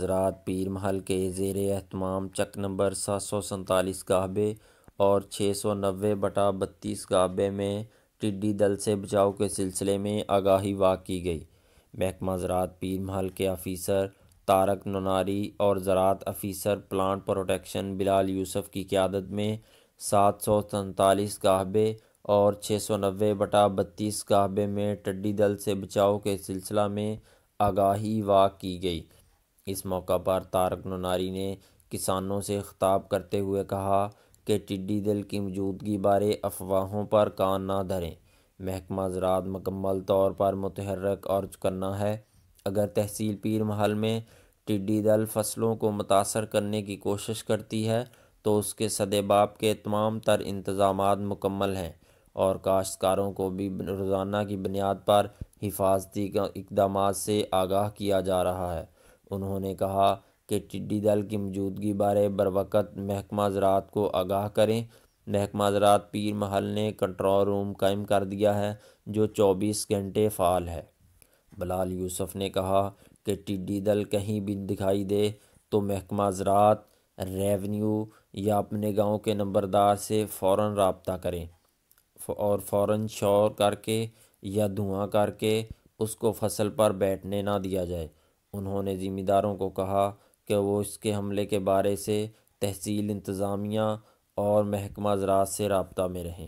زراعت پیر محل کے زیر اہتمام چک نمبر 747 گاہبے اور 690/32 گاہبے میں ٹڈی دل سے بچاؤ کے سلسلے میں آگاہی واہ کی گئی۔ محکمہ زراعت پیر محل کے آفیسر طارق نناری اور زراعت آفیسر پلانٹ پروٹیکشن بلال یوسف کی قیادت میں 747 گاہبے اور 690/32 گاہبے میں ٹڈی دل سے بچاؤ کے سلسلہ میں آگاہی واہ کی گئی۔ اس موقع پر طارق نناری نے کسانوں سے خطاب کرتے ہوئے کہا کہ ٹڈی دل کی موجودگی بارے افواہوں پر کان نہ دھریں۔ محکمہ زراعت مکمل طور پر متحرک اور چوکنا ہے۔ اگر تحصیل پیر محل میں ٹڈی دل فصلوں کو متاثر کرنے کی کوشش کرتی ہے تو اس کے سدباب کے تمام تر انتظامات مکمل ہیں اور کاشتکاروں کو بھی روزانہ کی بنیاد پر حفاظتی اقدامات سے آگاہ کیا جا رہا ہے۔ انہوں نے کہا کہ ٹڈی دل کی موجودگی بارے بروقت محکمہ زراعت کو آگاہ کریں۔ محکمہ زراعت پیر محل نے کنٹرول روم قائم کر دیا ہے جو 24 گھنٹے فعال ہے۔ بلال یوسف نے کہا کہ ٹڈی دل کہیں بھی دکھائی دے تو محکمہ زراعت، ریونیو یا اپنے گاؤں کے نمبردار سے فوراً رابطہ کریں اور فوراً شور کر کے یا دھواں کر کے اس کو فصل پر بیٹھنے نہ دیا جائے۔ انہوں نے ذمہ داروں کو کہا کہ وہ اس کے حملے کے بارے سے تحصیل انتظامیہ اور محکمہ زراعت سے رابطہ میں رہیں۔